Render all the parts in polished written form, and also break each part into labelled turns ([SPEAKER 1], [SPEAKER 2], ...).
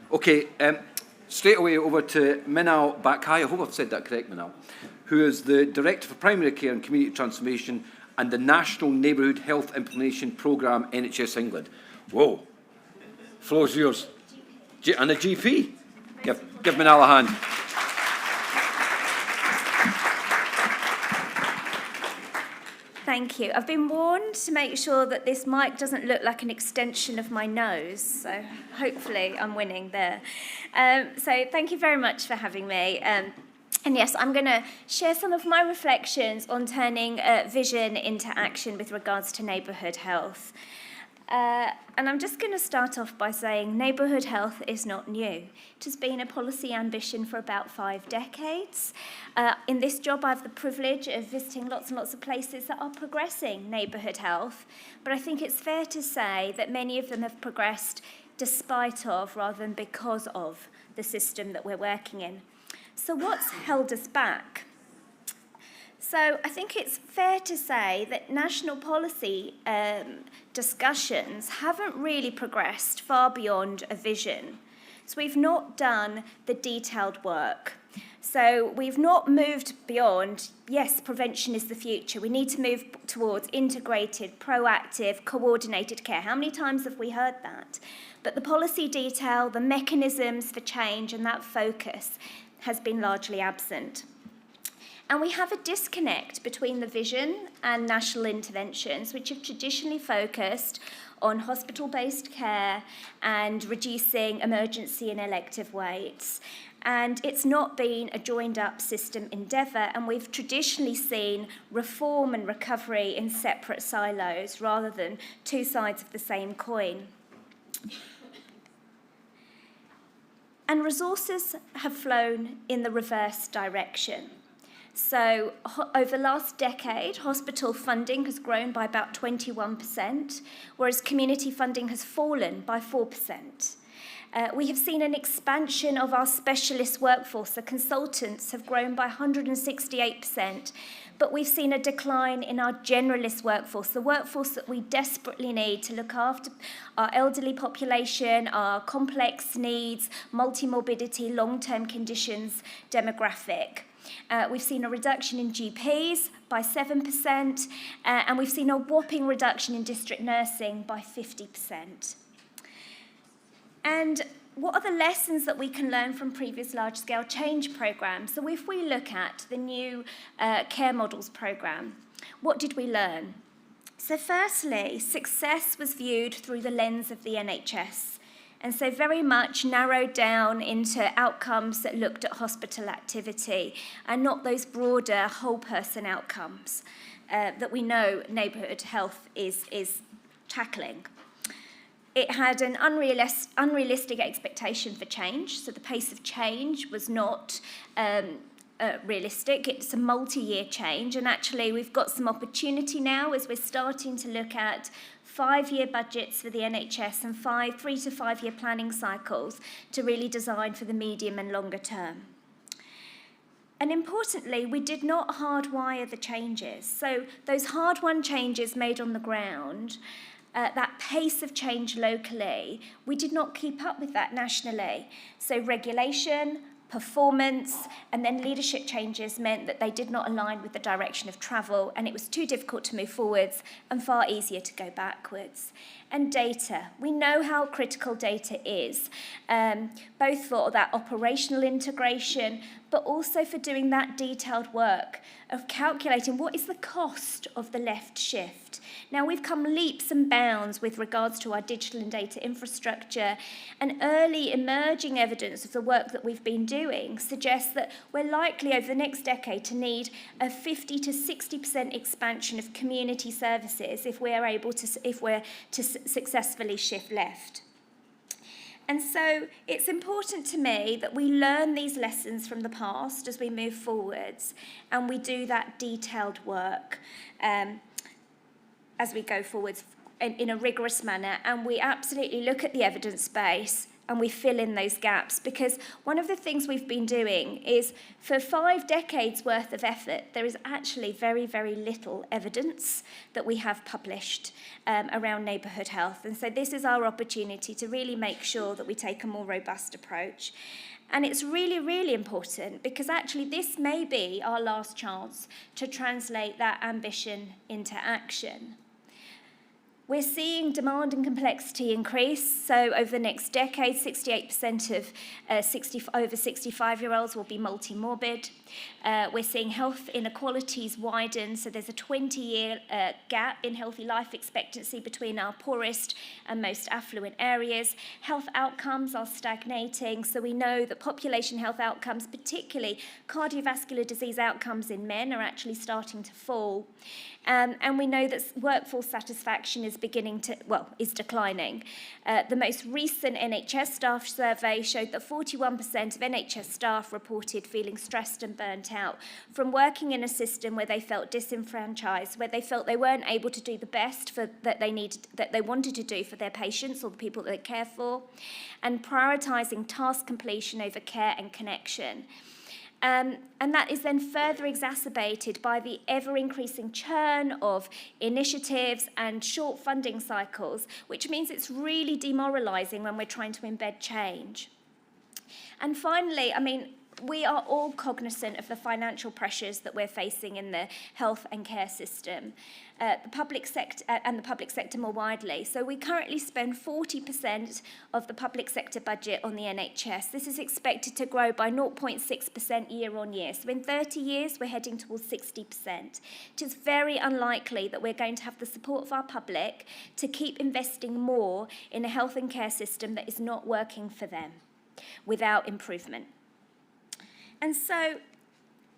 [SPEAKER 1] Okay, straight away over to Minal Bakhai, I hope I've said that correct, Minal, who is the Director for Primary Care and Community Transformation and the National Neighbourhood Health Implementation Programme, NHS England. Whoa, floor's yours. And a GP. Give Minal a hand.
[SPEAKER 2] Thank you. I've been warned to make sure that this mic doesn't look like an extension of my nose, so hopefully I'm winning there. So thank you very much for having me. And yes, I'm going to share some of my reflections on turning vision into action with regards to neighbourhood health. And I'm just going to start off by saying neighbourhood health is not new. It has been a policy ambition for about 5 decades. In this job, I have the privilege of visiting lots and lots of places that are progressing neighbourhood health, but I think it's fair to say that many of them have progressed despite of, rather than because of, the system that we're working in. So what's held us back? So I think it's fair to say that national policy discussions haven't really progressed far beyond a vision. So we've not done the detailed work. So we've not moved beyond, yes, prevention is the future. We need to move towards integrated, proactive, coordinated care. How many times have we heard that? But the policy detail, the mechanisms for change and that focus has been largely absent. And we have a disconnect between the vision and national interventions, which have traditionally focused on hospital-based care and reducing emergency and elective waits. And it's not been a joined-up system endeavour, and we've traditionally seen reform and recovery in separate silos rather than two sides of the same coin. And resources have flown in the reverse direction. So over the last decade, hospital funding has grown by about 21%, whereas community funding has fallen by 4%. We have seen an expansion of our specialist workforce. The consultants have grown by 168%, but we've seen a decline in our generalist workforce, the workforce that we desperately need to look after our elderly population, our complex needs, multi-morbidity, long-term conditions, demographic. We've seen a reduction in GPs by 7%, and we've seen a whopping reduction in district nursing by 50%. And what are the lessons that we can learn from previous large-scale change programmes? So if we look at the new Care Models programme, what did we learn? So firstly, success was viewed through the lens of the NHS, and so very much narrowed down into outcomes that looked at hospital activity and not those broader whole person outcomes that we know neighbourhood health is tackling. It had an unrealistic expectation for change, so the pace of change was not realistic. It's a multi-year change, and actually we've got some opportunity now as we're starting to look at 5-year budgets for the NHS and 3 to 5 year planning cycles to really design for the medium and longer term. And importantly, we did not hardwire the changes. So those hard-won changes made on the ground, that pace of change locally, we did not keep up with that nationally. So regulation, performance, and then leadership changes meant that they did not align with the direction of travel, and it was too difficult to move forwards and far easier to go backwards. And data. We know how critical data is, both for that operational integration, but also for doing that detailed work of calculating what is the cost of the left shift. Now, we've come leaps and bounds with regards to our digital and data infrastructure, and early emerging evidence of the work that we've been doing suggests that we're likely over the next decade to need a 50 to 60% expansion of community services if we're to successfully shift left. And so it's important to me that we learn these lessons from the past as we move forwards, and we do that detailed work as we go forwards in a rigorous manner, and we absolutely look at the evidence base and we fill in those gaps, because one of the things we've been doing is, for 5 decades worth of effort, there is actually very, very little evidence that we have published around neighbourhood health. And so this is our opportunity to really make sure that we take a more robust approach. And it's really, really important, because actually this may be our last chance to translate that ambition into action. We're seeing demand and complexity increase. So over the next decade, 68% of over 65-year-olds will be multimorbid. We're seeing health inequalities widen. So there's a 20-year gap in healthy life expectancy between our poorest and most affluent areas. Health outcomes are stagnating. So we know that population health outcomes, particularly cardiovascular disease outcomes in men, are actually starting to fall. And we know that workforce satisfaction is declining. The most recent NHS staff survey showed that 41% of NHS staff reported feeling stressed and burnt out from working in a system where they felt disenfranchised, where they felt they weren't able to do the best that they wanted to do for their patients or the people that they care for, and prioritising task completion over care and connection. And that is then further exacerbated by the ever-increasing churn of initiatives and short funding cycles, which means it's really demoralising when we're trying to embed change. And finally, we are all cognizant of the financial pressures that we're facing in the health and care system, the public sector and the public sector more widely. So we currently spend 40% of the public sector budget on the NHS. This is expected to grow by 0.6% year on year. So in 30 years, we're heading towards 60%. It is very unlikely that we're going to have the support of our public to keep investing more in a health and care system that is not working for them without improvement. And so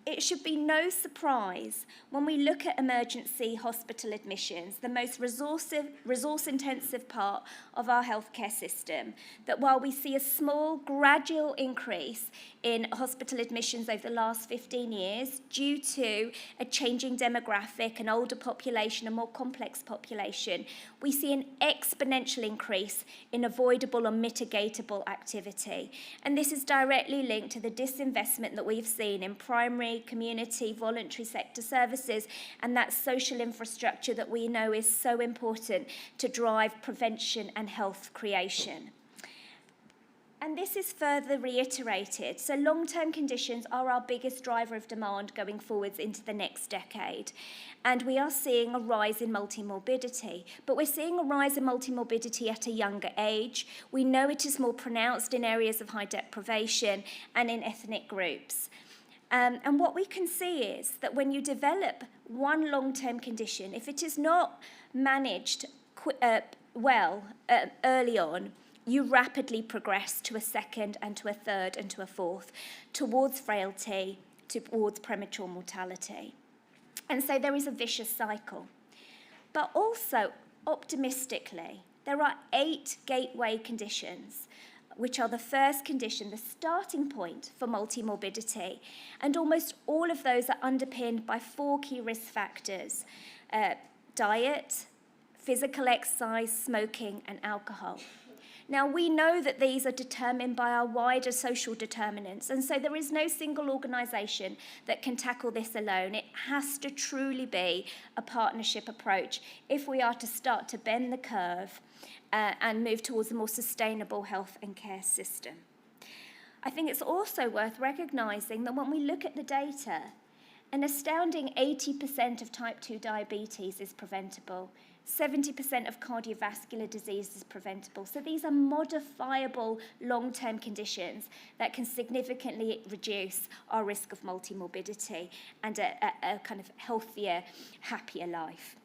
[SPEAKER 2] it should be no surprise when we look at emergency hospital admissions, the most resource-intensive part of our healthcare system, that while we see a small, gradual increase in hospital admissions over the last 15 years due to a changing demographic, an older population, a more complex population, we see an exponential increase in avoidable or mitigatable activity. And this is directly linked to the disinvestment that we've seen in primary, community, voluntary sector services, and that social infrastructure that we know is so important to drive prevention and health creation. And this is further reiterated. So long-term conditions are our biggest driver of demand going forwards into the next decade. And we are seeing a rise in multimorbidity. But we're seeing a rise in multimorbidity at a younger age. We know it is more pronounced in areas of high deprivation and in ethnic groups. And what we can see is that when you develop one long-term condition, if it is not managed early on, you rapidly progress to a second and to a third and to a fourth, towards frailty, towards premature mortality. And so there is a vicious cycle. But also, optimistically, there are 8 gateway conditions, which are the first condition, the starting point for multimorbidity. And almost all of those are underpinned by 4 key risk factors: diet, physical exercise, smoking, and alcohol. Now, we know that these are determined by our wider social determinants, and so there is no single organisation that can tackle this alone. It has to truly be a partnership approach if we are to start to bend the curve and move towards a more sustainable health and care system. I think it's also worth recognising that when we look at the data, an astounding 80% of type 2 diabetes is preventable. 70% of cardiovascular disease is preventable. So these are modifiable long-term conditions that can significantly reduce our risk of multimorbidity and a kind of healthier, happier life.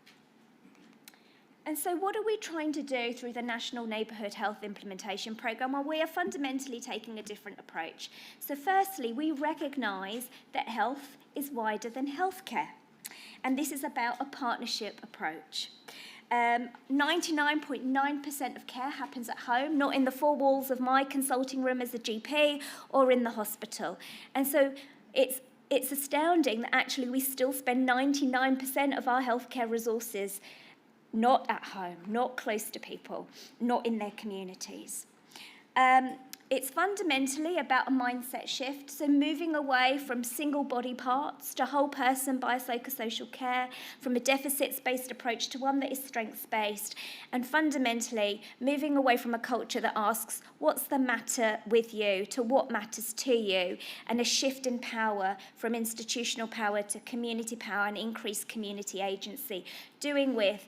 [SPEAKER 2] And so what are we trying to do through the National Neighbourhood Health Implementation Programme? Well, we are fundamentally taking a different approach. So firstly, we recognise that health is wider than healthcare. And this is about a partnership approach. 99.9% of care happens at home, not in the 4 walls of my consulting room as a GP or in the hospital. And so it's astounding that actually we still spend 99% of our healthcare resources not at home, not close to people, not in their communities. It's fundamentally about a mindset shift, so moving away from single body parts to whole person biopsychosocial care, from a deficits-based approach to one that is strengths-based, and fundamentally moving away from a culture that asks, what's the matter with you, to what matters to you, and a shift in power from institutional power to community power and increased community agency, doing with,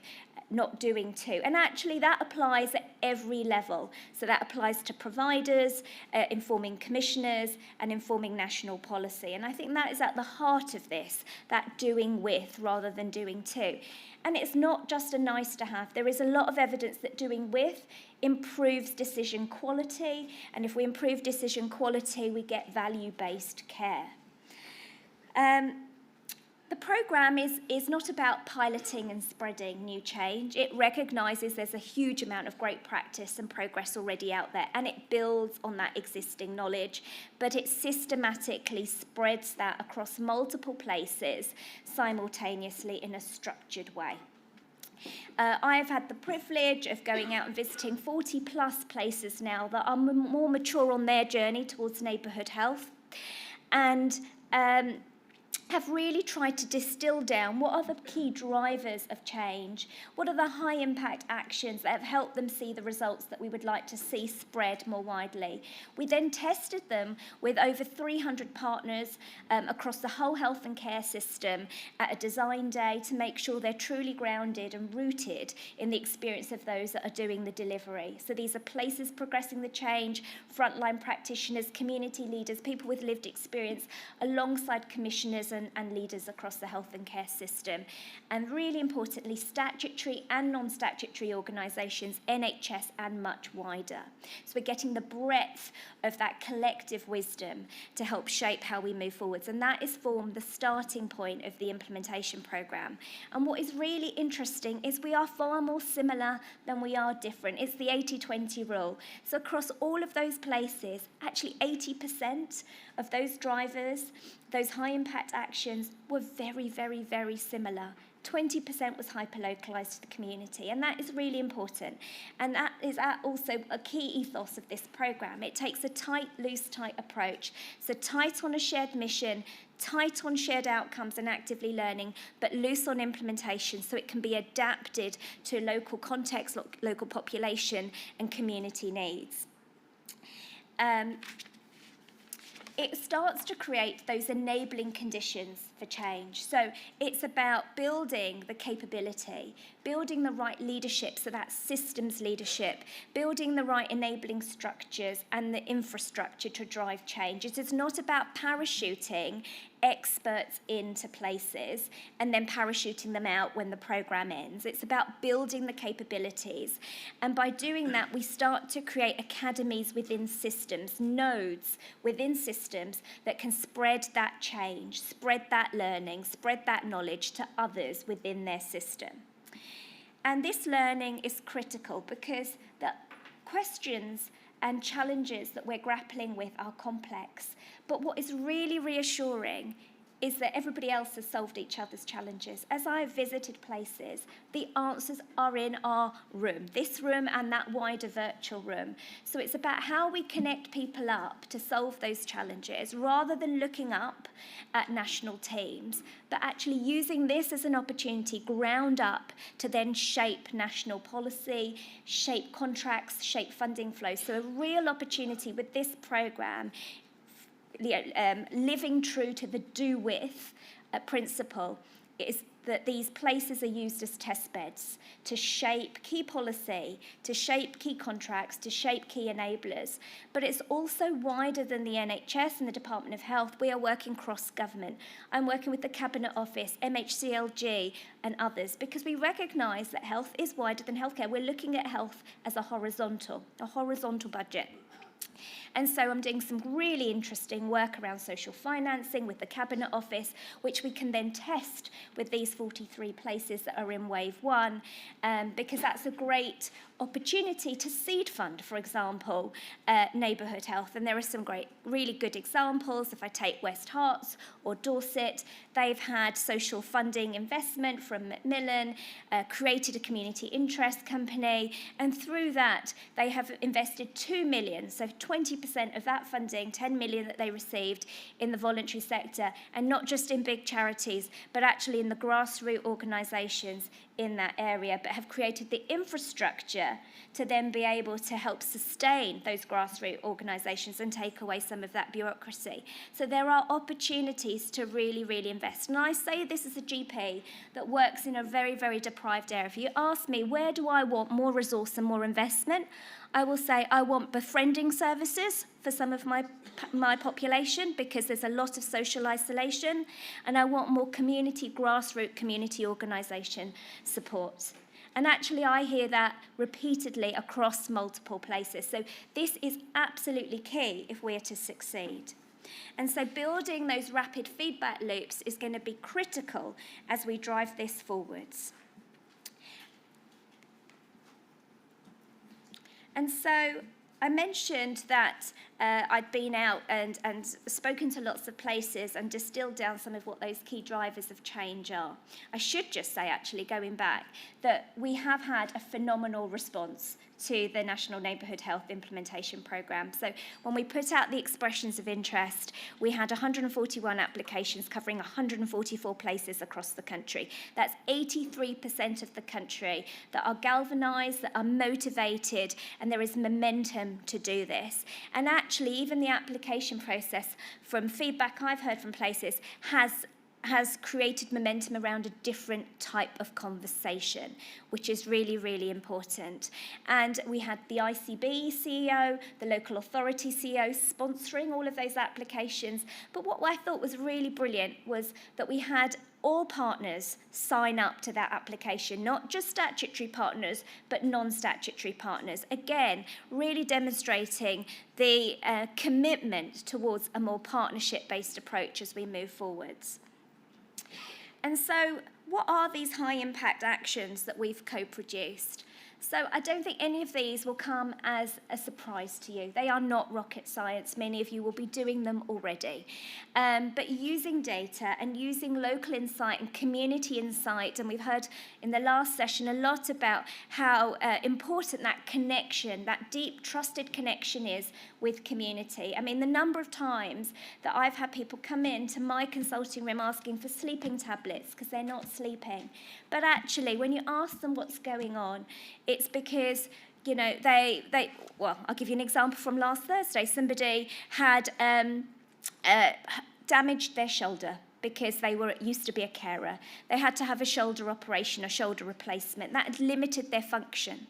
[SPEAKER 2] not doing to. And actually that applies at every level. So that applies to providers, informing commissioners, and informing national policy. And I think that is at the heart of this, that doing with rather than doing to. And it's not just a nice to have. There is a lot of evidence that doing with improves decision quality. And if we improve decision quality, we get value-based care. The programme is not about piloting and spreading new change. It recognises there's a huge amount of great practice and progress already out there, and it builds on that existing knowledge, but it systematically spreads that across multiple places simultaneously in a structured way. I've had the privilege of going out and visiting 40 plus places now that are more mature on their journey towards neighbourhood health, and have really tried to distill down what are the key drivers of change, what are the high impact actions that have helped them see the results that we would like to see spread more widely. We then tested them with over 300 partners across the whole health and care system at a design day to make sure they're truly grounded and rooted in the experience of those that are doing the delivery. So these are places progressing the change, frontline practitioners, community leaders, people with lived experience, alongside commissioners and leaders across the health and care system. And really importantly, statutory and non-statutory organisations, NHS and much wider. So we're getting the breadth of that collective wisdom to help shape how we move forwards. And that is formed the starting point of the implementation programme. And what is really interesting is we are far more similar than we are different. It's the 80-20 rule. So across all of those places, actually 80% of those drivers, those high impact actions were very, very, very similar. 20% was hyper-localised to the community, and that is really important. And that is also a key ethos of this programme. It takes a tight, loose, tight approach. So tight on a shared mission, tight on shared outcomes and actively learning, but loose on implementation so it can be adapted to local context, local population and community needs. It starts to create those enabling conditions for change. So it's about building the capability, building the right leadership, so that's systems leadership, building the right enabling structures and the infrastructure to drive change. It is not about parachuting experts into places and then parachuting them out when the programme ends. It's about building the capabilities. And by doing that, we start to create academies within systems, nodes within systems that can spread that change, spread that learning, spread that knowledge to others within their system. And this learning is critical because the questions and challenges that we're grappling with are complex. But what is really reassuring is that everybody else has solved each other's challenges. As I have visited places, the answers are in our room, this room and that wider virtual room. So it's about how we connect people up to solve those challenges rather than looking up at national teams, but actually using this as an opportunity ground up to then shape national policy, shape contracts, shape funding flows. So a real opportunity with this programme, living true to the do with principle, is that these places are used as test beds to shape key policy, to shape key contracts, to shape key enablers. But it's also wider than the NHS and the Department of Health. We are working cross-government. I'm working with the Cabinet Office, MHCLG and others, because we recognise that health is wider than healthcare. We're looking at health as a horizontal budget. And so I'm doing some really interesting work around social financing with the Cabinet Office, which we can then test with these 43 places that are in Wave 1, because that's a great opportunity to seed fund, for example, neighbourhood health. And there are some great, really good examples. If I take West Herts or Dorset, they've had social funding investment from Macmillan, created a community interest company, and through that, they have invested 2 million, so 20% of that funding, 10 million that they received in the voluntary sector, and not just in big charities, but actually in the grassroots organisations in that area, but have created the infrastructure to then be able to help sustain those grassroots organisations and take away some of that bureaucracy. So there are opportunities to really, really invest. And I say this as a GP that works in a very, very deprived area. If you ask me, where do I want more resource and more investment? I will say I want befriending services for some of my population because there's a lot of social isolation, and I want more community, grassroots community organisation support. And actually I hear that repeatedly across multiple places. So this is absolutely key if we're to succeed. And so building those rapid feedback loops is going to be critical as we drive this forwards. And so I mentioned that I'd been out and spoken to lots of places and distilled down some of what those key drivers of change are. I should just say, actually, going back, that we have had a phenomenal response to the National Neighbourhood Health Implementation Programme. So when we put out the expressions of interest, we had 141 applications covering 144 places across the country. That's 83% of the country that are galvanised, that are motivated, and there is momentum to do this. And actually, even the application process, from feedback I've heard from places, has created momentum around a different type of conversation, which is really, really important. And we had the ICB CEO, the local authority CEO sponsoring all of those applications. But what I thought was really brilliant was that we had all partners sign up to that application, not just statutory partners, but non-statutory partners. Again, really demonstrating the commitment towards a more partnership-based approach as we move forwards. And so, what are these high-impact actions that we've co-produced? So I don't think any of these will come as a surprise to you. They are not rocket science. Many of you will be doing them already. But using data and using local insight and community insight, and we've heard in the last session a lot about how important that connection, that deep, trusted connection is with community. I mean, the number of times that I've had people come into my consulting room asking for sleeping tablets because they're not sleeping. But actually, when you ask them what's going on, it's because, you know, well, I'll give you an example from last Thursday. Somebody had damaged their shoulder because they used to be a carer. They had to have a shoulder operation, a shoulder replacement. That had limited their function.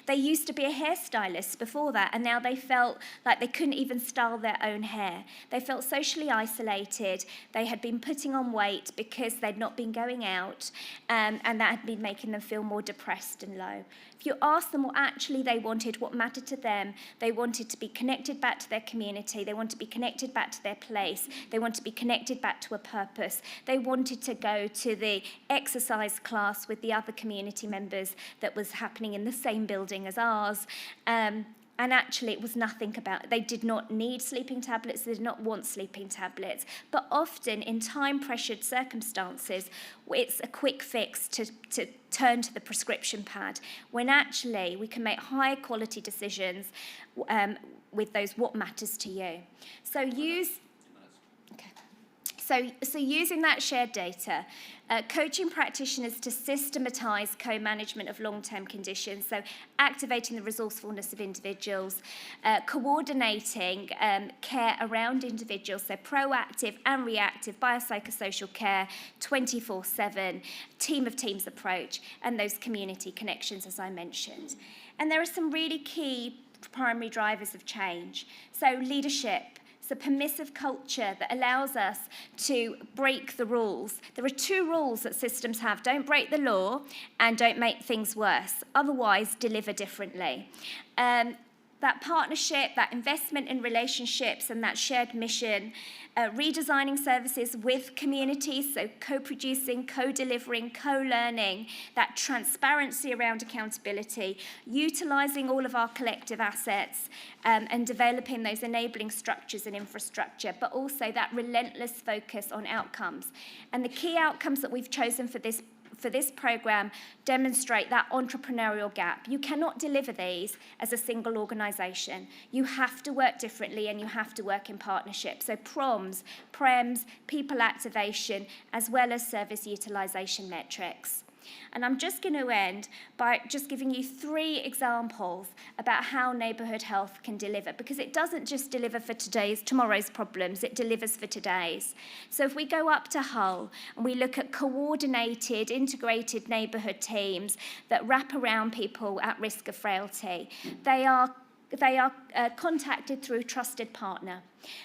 [SPEAKER 2] They used to be a hairstylist before that, and now they felt like they couldn't even style their own hair. They felt socially isolated. They had been putting on weight because they'd not been going out, and that had been making them feel more depressed and low. If you ask them what actually they wanted, what mattered to them, they wanted to be connected back to their community. They wanted to be connected back to their place. They wanted to be connected back to a purpose. They wanted to go to the exercise class with the other community members that was happening in the same building as ours. And actually, it was nothing about, they did not need sleeping tablets, they did not want sleeping tablets. But often, in time-pressured circumstances, it's a quick fix to turn to the prescription pad, when actually we can make higher quality decisions with those what matters to you. So using that shared data, coaching practitioners to systematise co-management of long-term conditions, so activating the resourcefulness of individuals, coordinating care around individuals, so proactive and reactive biopsychosocial care, 24/7, team of teams approach, and those community connections, as I mentioned. And there are some really key primary drivers of change. So leadership. It's a permissive culture that allows us to break the rules. There are 2 rules that systems have. Don't break the law and don't make things worse. Otherwise, deliver differently. that partnership, that investment in relationships and that shared mission, redesigning services with communities, so co-producing, co-delivering, co-learning, that transparency around accountability, utilising all of our collective assets and developing those enabling structures and infrastructure, but also that relentless focus on outcomes. And the key outcomes that we've chosen for this programme demonstrate that entrepreneurial gap. You cannot deliver these as a single organisation. You have to work differently and you have to work in partnership. So PROMs, PREMs, people activation, as well as service utilisation metrics. And I'm just going to end by just giving you 3 examples about how neighbourhood health can deliver, because it doesn't just deliver for tomorrow's problems, it delivers for today's. So if we go up to Hull and we look at coordinated, integrated neighbourhood teams that wrap around people at risk of frailty, they are contacted through a trusted partner.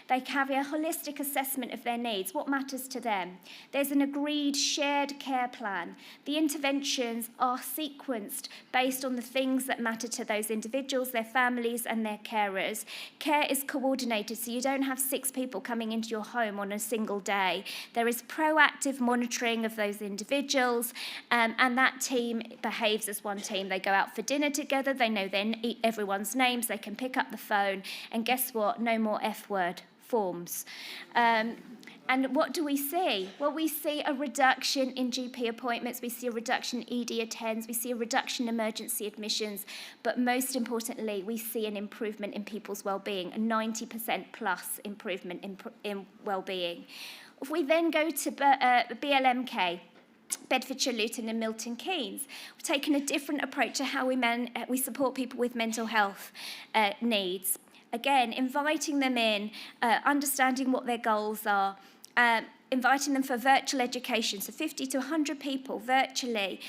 [SPEAKER 2] They carry a holistic assessment of their needs, what matters to them. There's an agreed shared care plan. The interventions are sequenced based on the things that matter to those individuals, their families and their carers. Care is coordinated, so you don't have 6 people coming into your home on a single day. There is proactive monitoring of those individuals, and that team behaves as one team. They go out for dinner together, they know everyone's names, they can pick up the phone, and guess what? No more F-word forms. And what do we see? Well, we see a reduction in GP appointments, we see a reduction in ED attends, we see a reduction in emergency admissions, but most importantly, we see an improvement in people's well-being, a 90% plus improvement in well-being. If we then go to BLMK, Bedfordshire, Luton and Milton Keynes, we've taken a different approach to how we support people with mental health needs. Again, inviting them in, understanding what their goals are, inviting them for virtual education, so 50 to 100 people virtually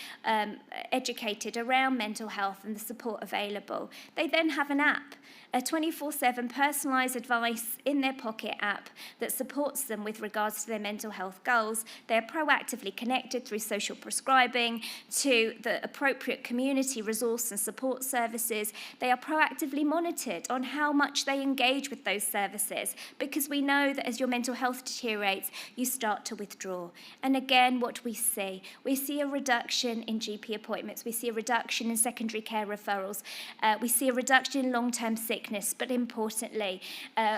[SPEAKER 2] educated around mental health and the support available. They then have an app, a 24/7 personalised advice in their pocket app that supports them with regards to their mental health goals. They're proactively connected through social prescribing to the appropriate community resource and support services. They are proactively monitored on how much they engage with those services, because we know that as your mental health deteriorates, you start to withdraw. And again, what we see? We see a reduction in GP appointments. We see a reduction in secondary care referrals. We see a reduction in long-term sickness. But importantly,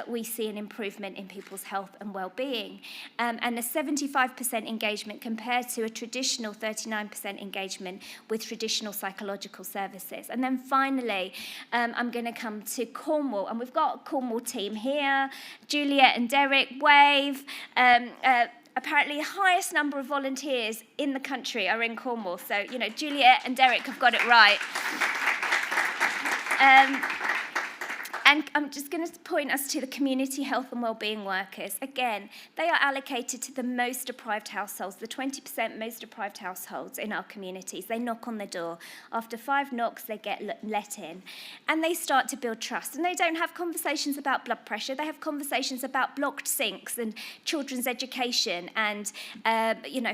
[SPEAKER 2] we see an improvement in people's health and well-being. And a 75% engagement compared to a traditional 39% engagement with traditional psychological services. And then finally, I'm going to come to Cornwall. And we've got a Cornwall team here. Juliet and Derek, wave. Apparently, the highest number of volunteers in the country are in Cornwall. So, Juliet and Derek have got it right. And I'm just going to point us to the community health and wellbeing workers. Again, they are allocated to the most deprived households, the 20% most deprived households in our communities. They knock on the door. After 5 knocks, they get let in. And they start to build trust. And they don't have conversations about blood pressure. They have conversations about blocked sinks and children's education and,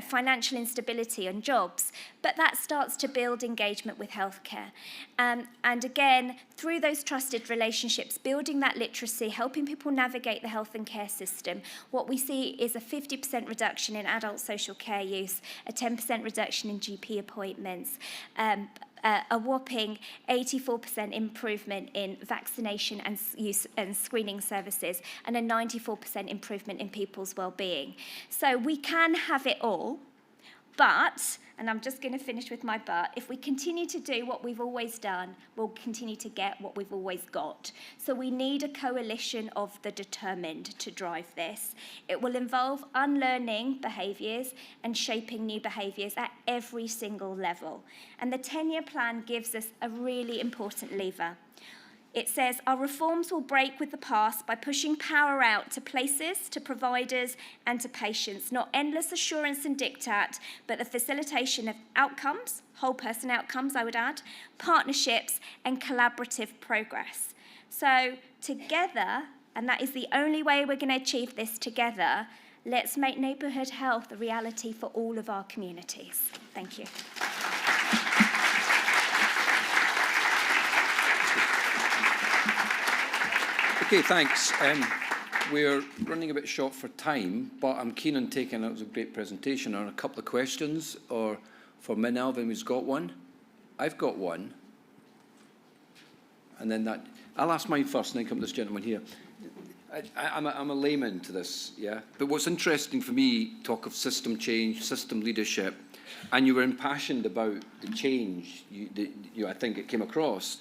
[SPEAKER 2] financial instability and jobs. But that starts to build engagement with healthcare. And again, through those trusted relationships, building that literacy, helping people navigate the health and care system, what we see is a 50% reduction in adult social care use, a 10% reduction in GP appointments, a whopping 84% improvement in vaccination and use and screening services, and a 94% improvement in people's well-being. So we can have it all, but, and I'm just going to finish with my but, if we continue to do what we've always done, we'll continue to get what we've always got. So we need a coalition of the determined to drive this. It will involve unlearning behaviours and shaping new behaviours at every single level. And the 10-year plan gives us a really important lever. It says, our reforms will break with the past by pushing power out to places, to providers, and to patients. Not endless assurance and diktat, but the facilitation of outcomes, whole person outcomes, I would add, partnerships, and collaborative progress. So together, and that is the only way we're going to achieve this together, let's make neighbourhood health a reality for all of our communities. Thank you.
[SPEAKER 1] Okay, thanks. We're running a bit short for time, but I'm keen on taking, it was a great presentation, on a couple of questions, or for Minal, who's got one. I've got one. And then I'll ask mine first and then come to this gentleman here. I'm a layman to this, yeah? But what's interesting for me, talk of system change, system leadership, and you were impassioned about the change, I think it came across.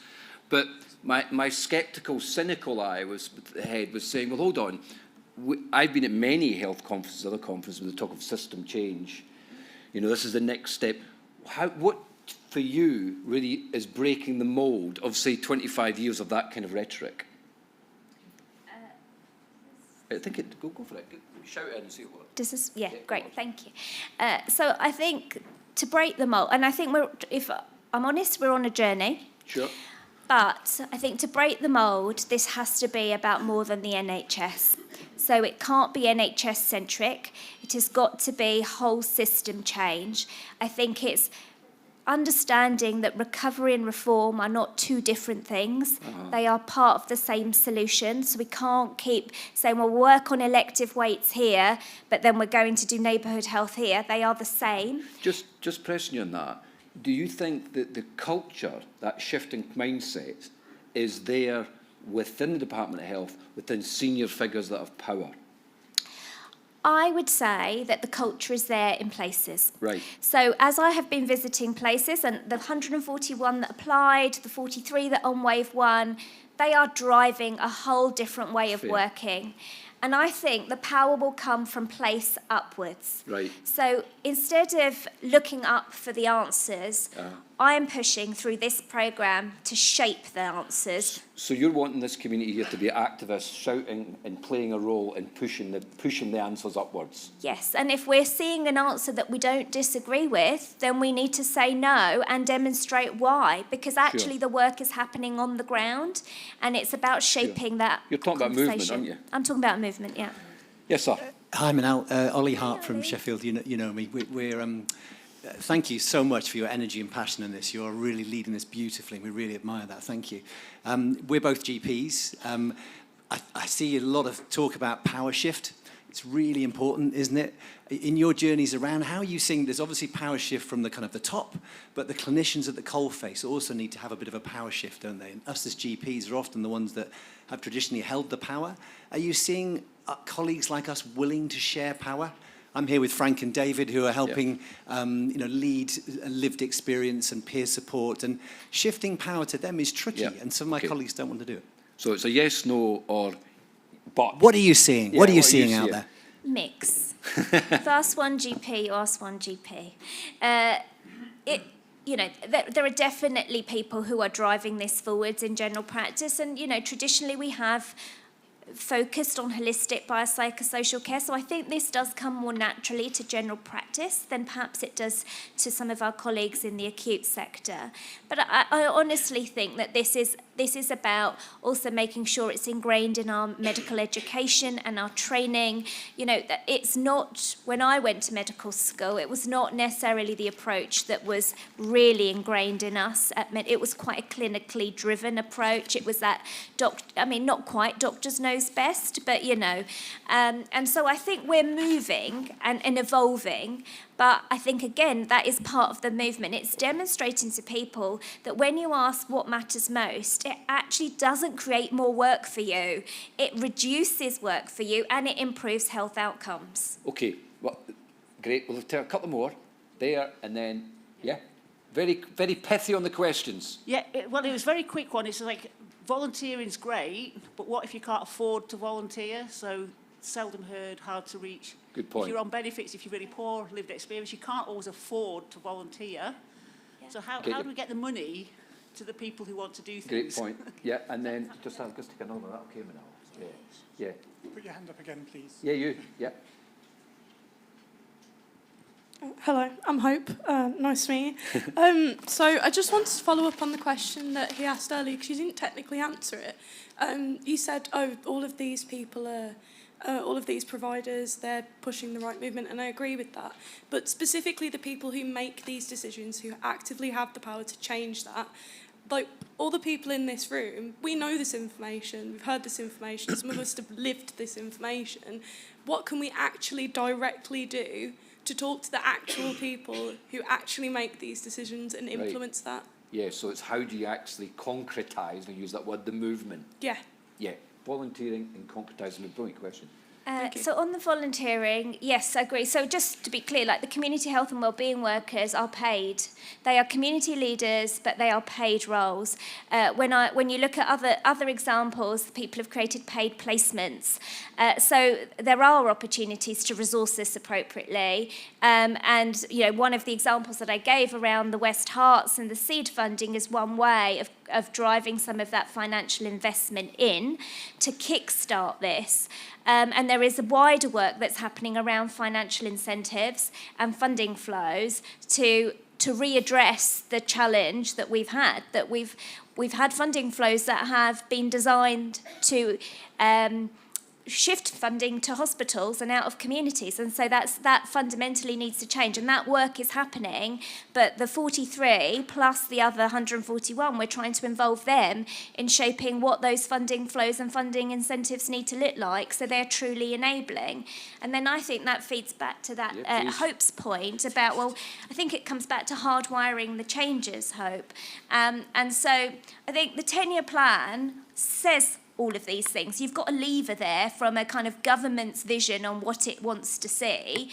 [SPEAKER 1] But my sceptical, cynical eye was saying, well, hold on. I've been at many health conferences, other conferences, with the talk of system change. This is the next step. What, for you, really is breaking the mould of, say, 25 years of that kind of rhetoric? I think go for it. Shout it and see what.
[SPEAKER 2] Does this? Yeah, great. Thank you. So I think to break the mold, and I think if I'm honest, we're on a journey.
[SPEAKER 1] Sure.
[SPEAKER 2] But I think to break the mould, this has to be about more than the NHS. So it can't be NHS centric. It has got to be whole system change. I think it's understanding that recovery and reform are not two different things. They are part of the same solution. So we can't keep saying, well, we'll work on elective weights here, but then we're going to do neighbourhood health here. They are the same.
[SPEAKER 1] Just pressing you on that, do you think that the culture, that shifting mindset, is there within the Department of Health, within senior figures that have power?
[SPEAKER 2] I would say that the culture is there in places.
[SPEAKER 1] Right.
[SPEAKER 2] So as I have been visiting places, and the 141 that applied, the 43 that on wave one, they are driving a whole different way of working. And I think the power will come from place upwards.
[SPEAKER 1] Right.
[SPEAKER 2] So instead of looking up for the answers, I am pushing through this programme to shape the answers.
[SPEAKER 1] So you're wanting this community here to be activists, shouting and playing a role in pushing the answers upwards?
[SPEAKER 2] Yes, and if we're seeing an answer that we don't disagree with, then we need to say no and demonstrate why, because actually the work is happening on the ground, and it's about shaping that
[SPEAKER 1] You're talking about movement, aren't you?
[SPEAKER 2] I'm talking about movement, yeah.
[SPEAKER 1] Yes, sir.
[SPEAKER 3] Hi, Minal. Ollie Hart from Sheffield. You know me. Thank you so much for your energy and passion in this. You're really leading this beautifully. We really admire that. Thank you. We're both GPs. I see a lot of talk about power shift. It's really important, isn't it? In your journeys around, how are you seeing there's obviously power shift from the kind of the top, but the clinicians at the coalface also need to have a bit of a power shift, don't they? And us as GPs are often the ones that have traditionally held the power. Are you seeing colleagues like us willing to share power? I'm here with Frank and David, who are helping lead lived experience and peer support, and shifting power to them is tricky, and some of my colleagues don't want to do it.
[SPEAKER 1] So it's a yes, no, or but.
[SPEAKER 3] What are you seeing? What are you seeing out there?
[SPEAKER 2] Mix. If ask one GP, you ask one GP. There are definitely people who are driving this forwards in general practice, and traditionally we have focused on holistic biopsychosocial care. So I think this does come more naturally to general practice than perhaps it does to some of our colleagues in the acute sector. But I honestly think that this is about also making sure it's ingrained in our medical education and our training. That it's not, when I went to medical school, it was not necessarily the approach that was really ingrained in us. It was quite a clinically driven approach. It was that, not quite doctors knows best, but and so I think we're moving and evolving. But I think, again, that is part of the movement. It's demonstrating to people that when you ask what matters most, it actually doesn't create more work for you. It reduces work for you, and it improves health outcomes.
[SPEAKER 1] Okay, well, great. We'll take a couple more there, and then, very, very pithy on the questions.
[SPEAKER 4] Yeah, it was a very quick one. It's like, volunteering's great, but what if you can't afford to volunteer? So seldom heard, hard to reach.
[SPEAKER 1] Good point.
[SPEAKER 4] If you're on benefits, if you're really poor, lived experience, you can't always afford to volunteer. Yeah. So how do we get the money to the people who want to do things?
[SPEAKER 1] Great point. Yeah, and then just take another one. Okay, Minal. Yeah.
[SPEAKER 5] Put your hand up again, please.
[SPEAKER 1] Yeah, you. Yeah.
[SPEAKER 5] Hello, I'm Hope. Nice to meet you. So I just wanted to follow up on the question that he asked earlier, because you didn't technically answer it. You said, all of these people are, all of these providers, they're pushing the right movement, and I agree with that. But specifically the people who make these decisions, who actively have the power to change that, like, all the people in this room, we know this information, we've heard this information, some of us have lived this information. What can we actually directly do to talk to the actual people who actually make these decisions and influence that?
[SPEAKER 1] Yeah, so it's how do you actually concretise, and use that word, the movement?
[SPEAKER 5] Yeah.
[SPEAKER 1] Yeah, volunteering and concretising. A brilliant question.
[SPEAKER 2] So on the volunteering, yes, I agree. So just to be clear, like the community health and wellbeing workers are paid. They are community leaders, but they are paid roles. When you look at other examples, people have created paid placements. So there are opportunities to resource this appropriately. And you know, one of the examples that I gave around the West Herts and the seed funding is one way of driving some of that financial investment in to kickstart this. And there is a wider work that's happening around financial incentives and funding flows to readdress the challenge that we've had, that we've had funding flows that have been designed to shift funding to hospitals and out of communities, and so that fundamentally needs to change, and that work is happening. But the 43 plus the other 141, we're trying to involve them in shaping what those funding flows and funding incentives need to look like, so they're truly enabling. And then I think that feeds back to that Hope's point about, well, I think it comes back to hardwiring the changes, Hope. And so I think the 10-year plan says all of these things. You've got a lever there from a kind of government's vision on what it wants to see.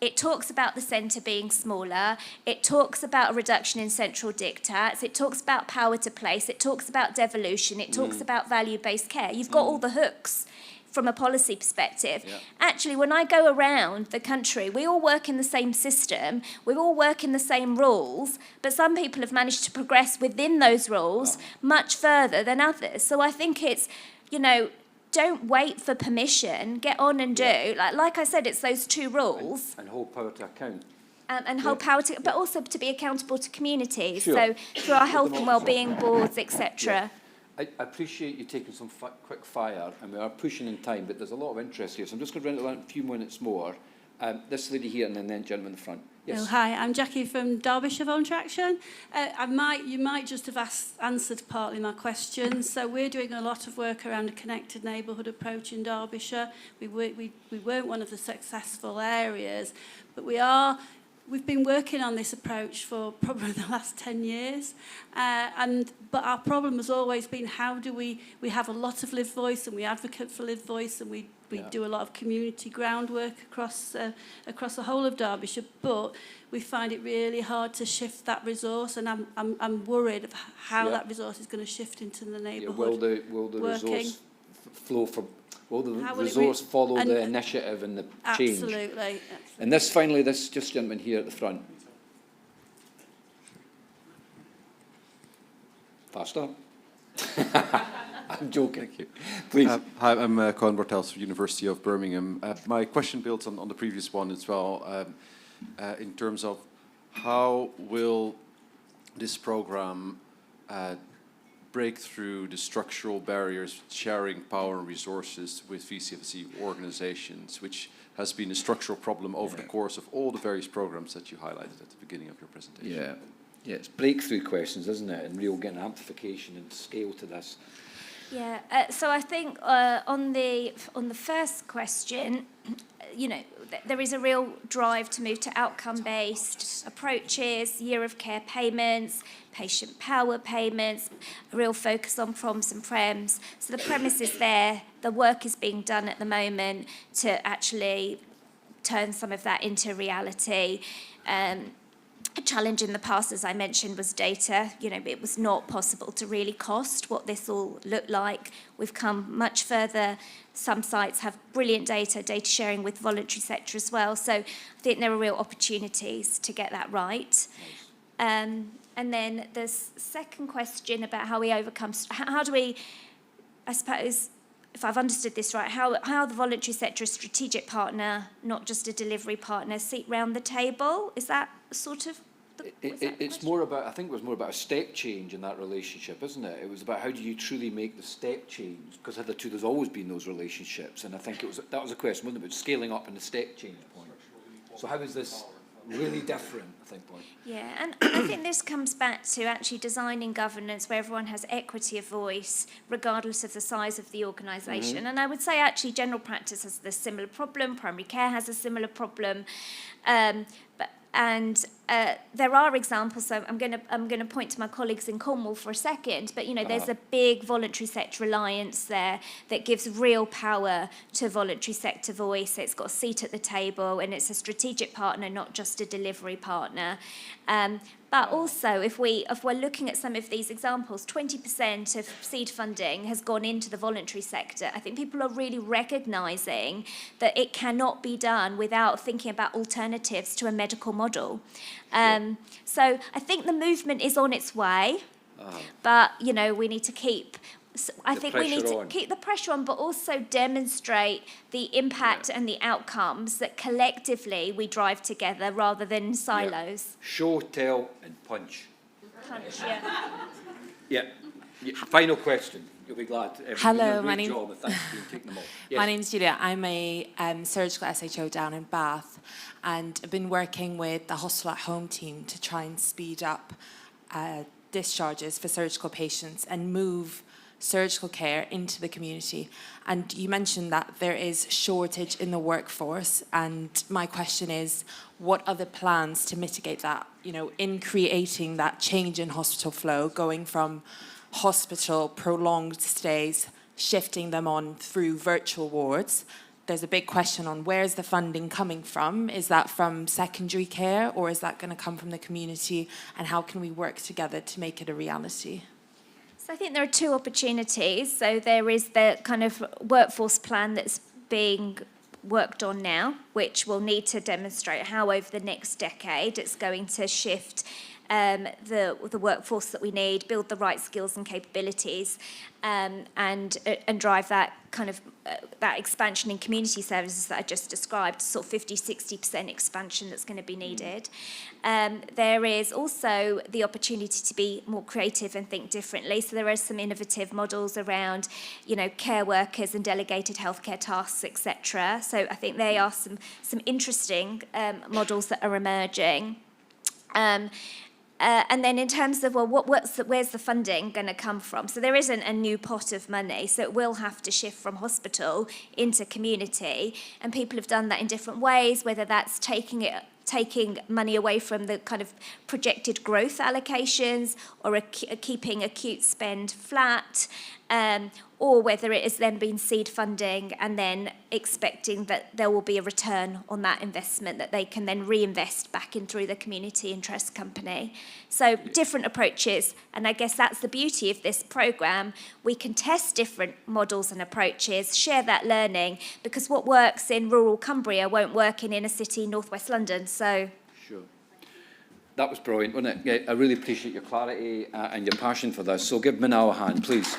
[SPEAKER 2] It talks about the centre being smaller. It talks about a reduction in central diktats. It talks about power to place. It talks about devolution. It talks about value-based care. You've got all the hooks from a policy perspective. Yeah. Actually, when I go around the country, we all work in the same system, we all work in the same rules, but some people have managed to progress within those rules much further than others. So I think it's, you know, don't wait for permission, get on and do. Yeah. Like I said, it's those two rules.
[SPEAKER 1] And hold power to account.
[SPEAKER 2] And hold power to, but also to be accountable to communities.
[SPEAKER 1] Sure.
[SPEAKER 2] So through our health and wellbeing boards, etc.
[SPEAKER 1] Yeah. I appreciate you taking some quick fire, and we are pushing in time, but there's a lot of interest here, so I'm just going to run it a few minutes more. This lady here, and then gentleman in the front. Yes.
[SPEAKER 6] Oh, hi, I'm Jackie from Derbyshire Voluntary Action. You might just have answered partly my question. So we're doing a lot of work around a connected neighbourhood approach in Derbyshire. We weren't one of the successful areas, but we've been working on this approach for probably the last 10 years. But our problem has always been, how do we have a lot of lived voice, and we advocate for lived voice, and we do a lot of community groundwork across the whole of Derbyshire, but we find it really hard to shift that resource, and I'm worried of how that resource is going to shift into the neighbourhood.
[SPEAKER 1] Will the resource flow from? Will the resource follow the initiative and the change?
[SPEAKER 6] Absolutely.
[SPEAKER 1] And this gentleman here at the front. Faster. I'm joking.
[SPEAKER 7] Thank you.
[SPEAKER 1] Please.
[SPEAKER 7] Hi, I'm Colin Bortels from University of Birmingham. My question builds on the previous one as well, in terms of how will this programme break through the structural barriers sharing power and resources with VCFC organisations, which has been a structural problem over the course of all the various programmes that you highlighted at the beginning of your presentation.
[SPEAKER 1] Yeah, it's breakthrough questions, isn't it? And real getting amplification and scale to this.
[SPEAKER 2] Yeah, so I think on the first question, you know, there is a real drive to move to outcome-based approaches, year of care payments, patient power payments, a real focus on proms and prems. So the premise is there, the work is being done at the moment to actually turn some of that into reality. A challenge in the past, as I mentioned, was data. You know, it was not possible to really cost what this all looked like. We've come much further. Some sites have brilliant data sharing with voluntary sector as well. So I think there are real opportunities to get that right. And then the second question about how we overcome, how do we, I suppose, if I've understood this right, how the voluntary sector, a strategic partner, not just a delivery partner, sit round the table? Is that sort of
[SPEAKER 1] it's more about, I think it was more about a step change in that relationship, isn't it? It was about how do you truly make the step change, because hitherto there's always been those relationships, and I think that was a question, wasn't it, about scaling up in the step change point. So how is this really different, I think, point.
[SPEAKER 2] Yeah, and I think this comes back to actually designing governance where everyone has equity of voice, regardless of the size of the organisation. And I would say actually general practice has a similar problem, primary care has a similar problem, there are examples. So I'm going to point to my colleagues in Cornwall for a second. But there's a big voluntary sector alliance there that gives real power to voluntary sector voice. It's got a seat at the table, and it's a strategic partner, not just a delivery partner. But also, if we're looking at some of these examples, 20% of seed funding has gone into the voluntary sector. I think people are really recognising that it cannot be done without thinking about alternatives to a medical model. So I think the movement is on its way, but we need to keep. I think we need to keep the pressure on, but also demonstrate the impact and the outcomes that collectively we drive together rather than silos.
[SPEAKER 1] Show, tell, and punch.
[SPEAKER 2] Punch,
[SPEAKER 1] yeah. Final question. You'll be glad.
[SPEAKER 8] Hello,
[SPEAKER 1] my name. Thanks for taking them all. Yes.
[SPEAKER 8] My name's Julia. I'm a surgical SHO down in Bath, and I've been working with the hospital at home team to try and speed up discharges for surgical patients and move surgical care into the community. And you mentioned that there is shortage in the workforce, and my question is, what are the plans to mitigate that, in creating that change in hospital flow, going from hospital prolonged stays, shifting them on through virtual wards? There's a big question on where's the funding coming from? Is that from secondary care, or is that going to come from the community? And how can we work together to make it a reality?
[SPEAKER 2] So I think there are two opportunities. So there is the kind of workforce plan that's being worked on now, which will need to demonstrate how over the next decade it's going to shift the workforce that we need, build the right skills and capabilities, and drive that kind of that expansion in community services that I just described, sort of 50-60% expansion that's going to be needed. There is also the opportunity to be more creative and think differently. So there are some innovative models around, care workers and delegated healthcare tasks, etc. So I think they are some interesting models that are emerging. And then in terms of, where's the funding going to come from? So there isn't a new pot of money, so it will have to shift from hospital into community. And people have done that in different ways, whether that's taking money away from the kind of projected growth allocations, or keeping acute spend flat, or whether it has then been seed funding and then expecting that there will be a return on that investment that they can then reinvest back in through the community interest company. So different approaches, and I guess that's the beauty of this programme. We can test different models and approaches, share that learning, because what works in rural Cumbria won't work in inner city northwest London. So.
[SPEAKER 1] Sure. That was brilliant, wasn't it? Yeah, I really appreciate your clarity and your passion for this. So give Minal a hand, please.